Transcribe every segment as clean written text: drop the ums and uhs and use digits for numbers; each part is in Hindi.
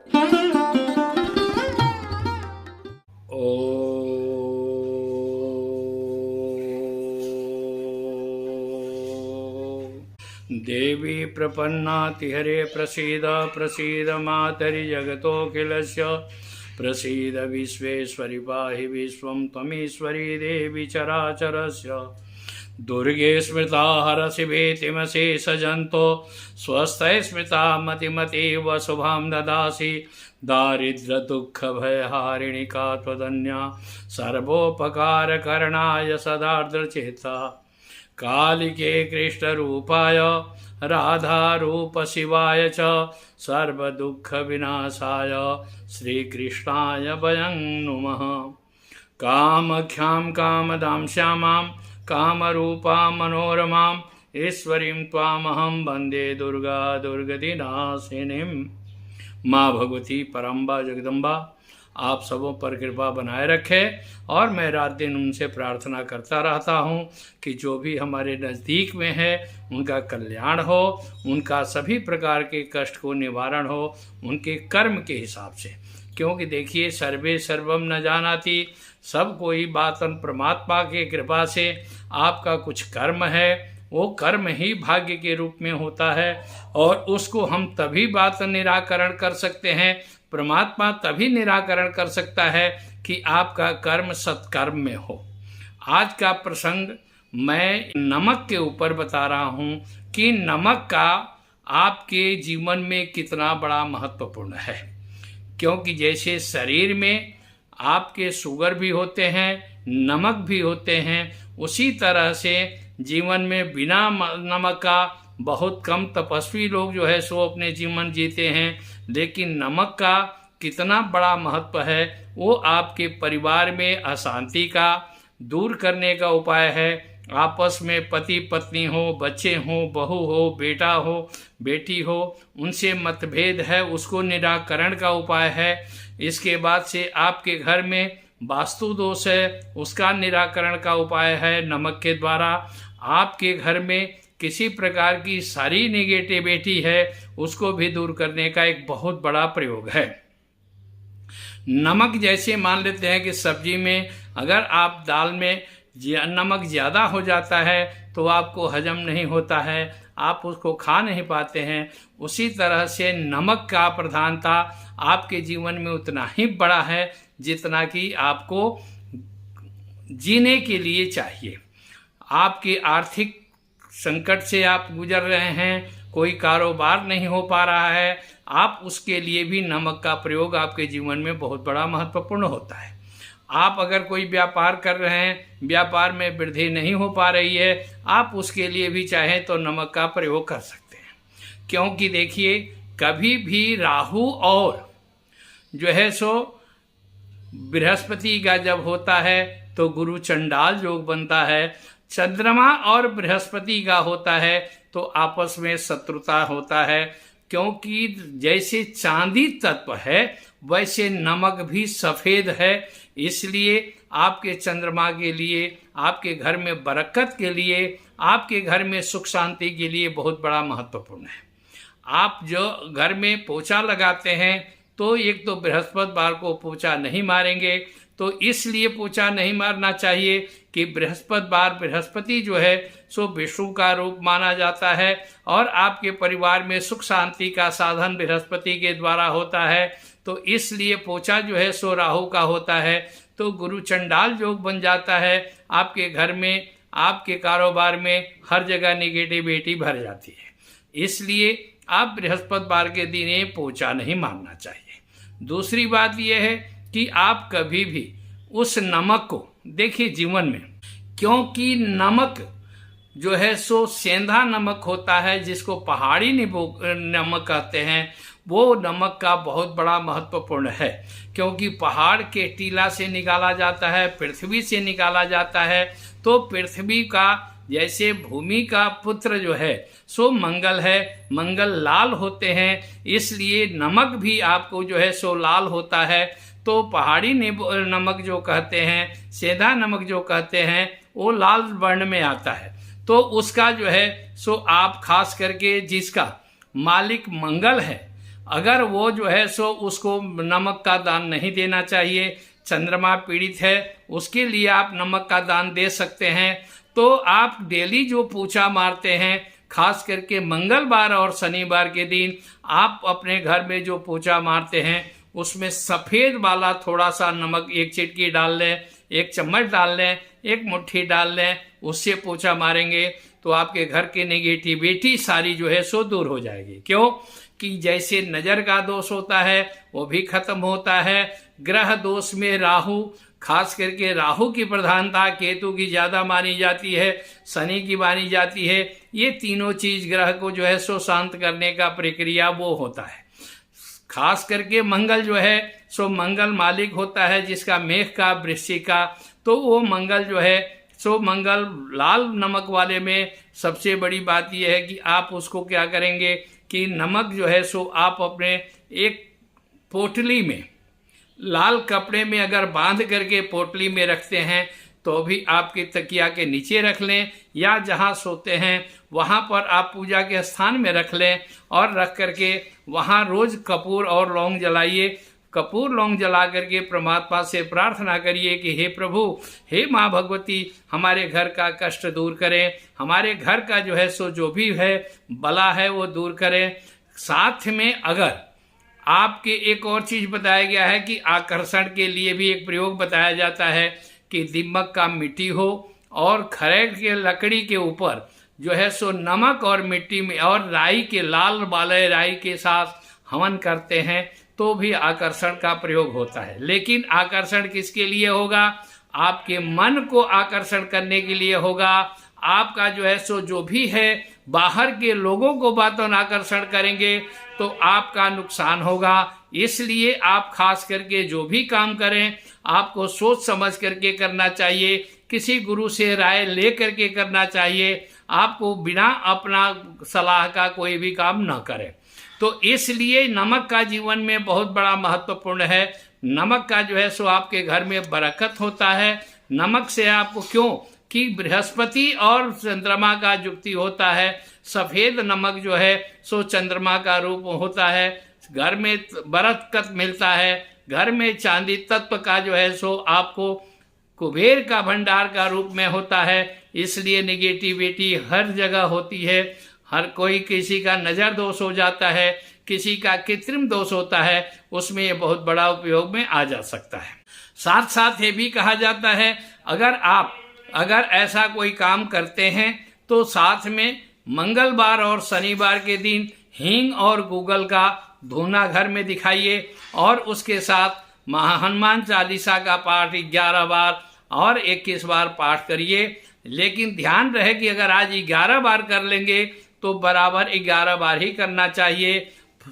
देवी प्रपन्नातिहरे प्रसीद प्रसीद मातरि जगतोऽखिलस्य प्रसीद विश्वेश्वरि पाहि विश्वं त्वमीश्वरी देवी चराचरस्य दुर्गे स्मृता हरसि भीतिमशेषजन्तो स्वस्थै स्मृता मतिमतीव शुभां ददासि दारिद्र्यदुःखभयहारिणि का त्वदन्या सर्वोपकारकरणाय सदार्द्रचेता कालिके कृष्णरूपाय राधारूप शिवाय च सर्वदुःखविनाशाय श्रीकृष्णाय वयं नुमः। कामख्यां कामदां श्यामां कामरूपां मनोरमां ईश्वरीं त्वामहं वन्दे दुर्गा दुर्गतिनाशिनीं। माँ भगवती परम्बा जगदम्बा आप सबों पर कृपा बनाए रखे और मैं रात दिन उनसे प्रार्थना करता रहता हूँ कि जो भी हमारे नज़दीक में है उनका कल्याण हो, उनका सभी प्रकार के कष्ट को निवारण हो उनके कर्म के हिसाब से। क्योंकि देखिए सर्वे सर्वम न जानाति, सब कोई बातन परमात्मा के कृपा से आपका कुछ कर्म है वो कर्म ही भाग्य के रूप में होता है और उसको हम तभी बात निराकरण कर सकते हैं, परमात्मा तभी निराकरण कर सकता है कि आपका कर्म सत्कर्म में हो। आज का प्रसंग मैं नमक के ऊपर बता रहा हूँ कि नमक का आपके जीवन में कितना बड़ा महत्वपूर्ण है। क्योंकि जैसे शरीर में आपके शुगर भी होते हैं, नमक भी होते हैं, उसी तरह से जीवन में बिना नमक का बहुत कम तपस्वी लोग जो है सो अपने जीवन जीते हैं। लेकिन नमक का कितना बड़ा महत्व है वो आपके परिवार में अशांति का दूर करने का उपाय है। आपस में पति पत्नी हो, बच्चे हो, बहू हो, बेटा हो, बेटी हो, उनसे मतभेद है उसको निराकरण का उपाय है। इसके बाद से आपके घर में वास्तु दोष है उसका निराकरण का उपाय है नमक के द्वारा। आपके घर में किसी प्रकार की सारी नेगेटिविटी है उसको भी दूर करने का एक बहुत बड़ा प्रयोग है। नमक जैसे मान लेते हैं कि सब्जी में अगर आप दाल में नमक ज़्यादा हो जाता है तो आपको हजम नहीं होता है, आप उसको खा नहीं पाते हैं। उसी तरह से नमक का प्रधानता आपके जीवन में उतना ही बड़ा है जितना कि आपको जीने के लिए चाहिए। आपकी आर्थिक संकट से आप गुजर रहे हैं, कोई कारोबार नहीं हो पा रहा है, आप उसके लिए भी नमक का प्रयोग आपके जीवन में बहुत बड़ा महत्वपूर्ण होता है। आप अगर कोई व्यापार कर रहे हैं, व्यापार में वृद्धि नहीं हो पा रही है, आप उसके लिए भी चाहें तो नमक का प्रयोग कर सकते हैं। क्योंकि देखिए कभी भी राहु और जो है सो बृहस्पति का जब होता है तो गुरु चंडाल योग बनता है। चंद्रमा और बृहस्पति का होता है तो आपस में शत्रुता होता है। क्योंकि जैसे चांदी तत्व है वैसे नमक भी सफ़ेद है, इसलिए आपके चंद्रमा के लिए, आपके घर में बरकत के लिए, आपके घर में सुख शांति के लिए बहुत बड़ा महत्वपूर्ण है। आप जो घर में पोछा लगाते हैं तो एक तो बृहस्पतिवार को पोछा नहीं मारेंगे, तो इसलिए पोछा नहीं मारना चाहिए कि बृहस्पतिवार बृहस्पति जो है सो विष्णु का रूप माना जाता है और आपके परिवार में सुख शांति का साधन बृहस्पति के द्वारा होता है। तो इसलिए पोछा जो है सो राहु का होता है तो गुरु चंडाल योग बन जाता है। आपके घर में, आपके कारोबार में हर जगह निगेटिविटी भर जाती है, इसलिए आप बृहस्पतिवार के दिन ये पोछा नहीं मारना चाहिए। दूसरी बात यह है कि आप कभी भी उस नमक को देखिए जीवन में, क्योंकि नमक जो है सो सेंधा नमक होता है जिसको पहाड़ी नमक कहते हैं, वो नमक का बहुत बड़ा महत्वपूर्ण है। क्योंकि पहाड़ के टीला से निकाला जाता है, पृथ्वी से निकाला जाता है। तो पृथ्वी का जैसे भूमि का पुत्र जो है सो मंगल है, मंगल लाल होते हैं, इसलिए नमक भी आपको जो है सो लाल होता है। तो पहाड़ी नमक जो कहते हैं, सेंधा नमक जो कहते हैं, वो लाल वर्ण में आता है। तो उसका जो है सो आप खास करके जिसका मालिक मंगल है अगर वो जो है सो उसको नमक का दान नहीं देना चाहिए, चंद्रमा पीड़ित है, उसके लिए आप नमक का दान दे सकते हैं। तो आप डेली जो पूजा मारते हैं, खास करके मंगलवार और शनिवार के दिन आप अपने घर में जो पूजा मारते हैं उसमें सफ़ेद वाला थोड़ा सा नमक 1 चिटकी डाल लें, 1 चम्मच डाल लें, 1 मुट्ठी डाल लें, उससे पोछा मारेंगे तो आपके घर के नेगेटिविटी सारी जो है सो दूर हो जाएगी। क्यों कि जैसे नज़र का दोष होता है वो भी खत्म होता है। ग्रह दोष में राहु, खास करके राहु की प्रधानता केतु की ज़्यादा मानी जाती है, शनि की मानी जाती है। ये तीनों चीज़ ग्रह को जो है सो शांत करने का प्रक्रिया वो होता है। खास करके मंगल जो है सो मंगल मालिक होता है जिसका मेष का, वृश्चिक का, तो वो मंगल जो है सो मंगल लाल नमक वाले में सबसे बड़ी बात यह है कि आप उसको क्या करेंगे कि नमक जो है सो आप अपने एक पोटली में लाल कपड़े में अगर बांध करके पोटली में रखते हैं तो भी आपके तकिया के नीचे रख लें या जहाँ सोते हैं वहाँ पर आप पूजा के स्थान में रख लें और रख करके वहाँ रोज कपूर और लौंग जलाइए। कपूर लौंग जला करके परमात्मा से प्रार्थना करिए कि हे प्रभु, हे माँ भगवती, हमारे घर का कष्ट दूर करें, हमारे घर का जो है सो जो भी है बला है वो दूर करें। साथ में अगर आपके एक और चीज बताया गया है कि आकर्षण के लिए भी एक प्रयोग बताया जाता है कि दीमक का मिट्टी हो और खरेड़ के लकड़ी के ऊपर जो है सो नमक और मिट्टी में और राई के लाल वाले राई के साथ हवन करते हैं तो भी आकर्षण का प्रयोग होता है। लेकिन आकर्षण किसके लिए होगा? आपके मन को आकर्षण करने के लिए होगा। आपका जो है सो जो भी है बाहर के लोगों को बातों आकर्षण करेंगे तो आपका नुकसान होगा। इसलिए आप खास करके जो भी काम करें आपको सोच समझ करके करना चाहिए, किसी गुरु से राय ले करके करना चाहिए। आपको बिना अपना सलाह का कोई भी काम न करें। तो इसलिए नमक का जीवन में बहुत बड़ा महत्वपूर्ण है। नमक का जो है सो आपके घर में बरकत होता है। नमक से आपको क्यों कि बृहस्पति और चंद्रमा का युक्ति होता है। सफ़ेद नमक जो है सो चंद्रमा का रूप होता है। घर में बरकत मिलता है। घर में चांदी तत्व का जो है सो आपको कुबेर का भंडार का रूप में होता है। इसलिए निगेटिविटी हर जगह होती है। हर कोई, किसी का नज़र दोष हो जाता है, किसी का कृत्रिम दोष होता है, उसमें ये बहुत बड़ा उपयोग में आ जा सकता है। साथ साथ ये भी कहा जाता है अगर ऐसा कोई काम करते हैं तो साथ में मंगलवार और शनिवार के दिन हींग और गूगल का धूना घर में दिखाइए और उसके साथ हनुमान चालीसा का पाठ 11 बार और 21 बार पाठ करिए। लेकिन ध्यान रहे कि अगर आज 11 बार कर लेंगे तो बराबर 11 बार ही करना चाहिए।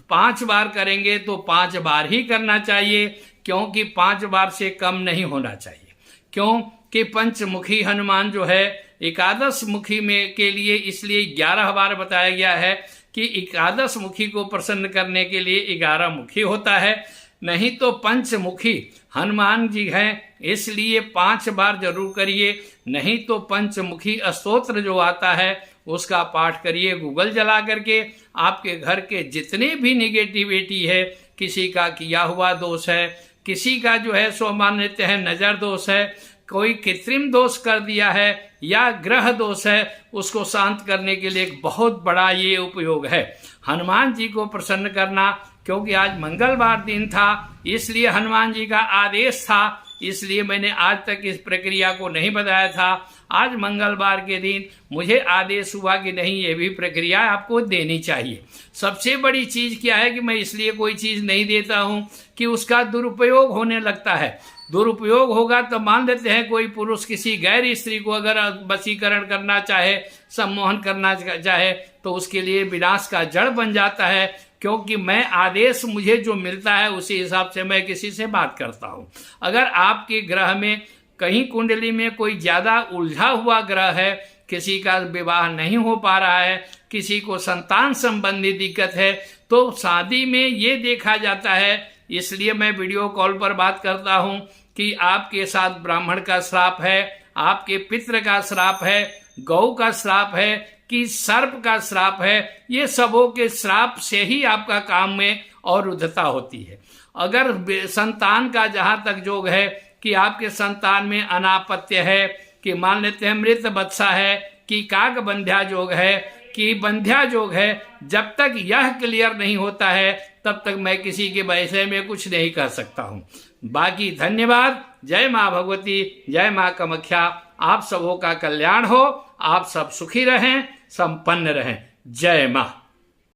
5 बार करेंगे तो 5 बार ही करना चाहिए, क्योंकि 5 बार से कम नहीं होना चाहिए। क्योंकि पंचमुखी हनुमान जो है एकादश मुखी में के लिए इसलिए 11 बार बताया गया है कि एकादश मुखी को प्रसन्न करने के लिए 11 मुखी होता है। नहीं तो पंचमुखी हनुमान जी हैं, इसलिए 5 बार जरूर करिए। नहीं तो पंचमुखी स्तोत्र जो आता है उसका पाठ करिए गूगल जला करके। आपके घर के जितने भी निगेटिविटी है, किसी का किया हुआ दोष है, किसी का जो है सो मान लेते हैं नज़र दोष है, कोई कृत्रिम दोष कर दिया है या ग्रह दोष है, उसको शांत करने के लिए एक बहुत बड़ा ये उपयोग है हनुमान जी को प्रसन्न करना। क्योंकि आज मंगलवार दिन था, इसलिए हनुमान जी का आदेश था, इसलिए मैंने आज तक इस प्रक्रिया को नहीं बताया था। आज मंगलवार के दिन मुझे आदेश हुआ कि नहीं, ये भी प्रक्रिया आपको देनी चाहिए। सबसे बड़ी चीज़ क्या है कि मैं इसलिए कोई चीज़ नहीं देता हूँ कि उसका दुरुपयोग होने लगता है। दुरुपयोग होगा तो मान लेते हैं कोई पुरुष किसी गैर स्त्री को अगर वशीकरण करना चाहे, सम्मोहन करना चाहे, तो उसके लिए विनाश का जड़ बन जाता है। क्योंकि मैं आदेश मुझे जो मिलता है उसी हिसाब से मैं किसी से बात करता हूँ। अगर आपके ग्रह में कहीं कुंडली में कोई ज़्यादा उलझा हुआ ग्रह है, किसी का विवाह नहीं हो पा रहा है, किसी को संतान संबंधी दिक्कत है, तो शादी में ये देखा जाता है। इसलिए मैं वीडियो कॉल पर बात करता हूँ कि आपके साथ ब्राह्मण का श्राप है, आपके पितृ का श्राप है, गौ का श्राप है कि सर्प का श्राप है। ये सबों के श्राप से ही आपका काम में और रुद्धता होती है। अगर संतान का जहाँ तक योग है कि आपके संतान में अनापत्य है, कि मान लेते हैं मृत बत्सा है, कि काक बंध्या योग है, कि बंध्या योग है, जब तक यह क्लियर नहीं होता है तब तक मैं किसी के विषय में कुछ नहीं कर सकता हूँ। बाकी धन्यवाद। जय माँ भगवती, जय माँ कामाख्या। आप सबों का कल्याण हो, आप सब सुखी रहें, संपन्न रहें। जय माँ।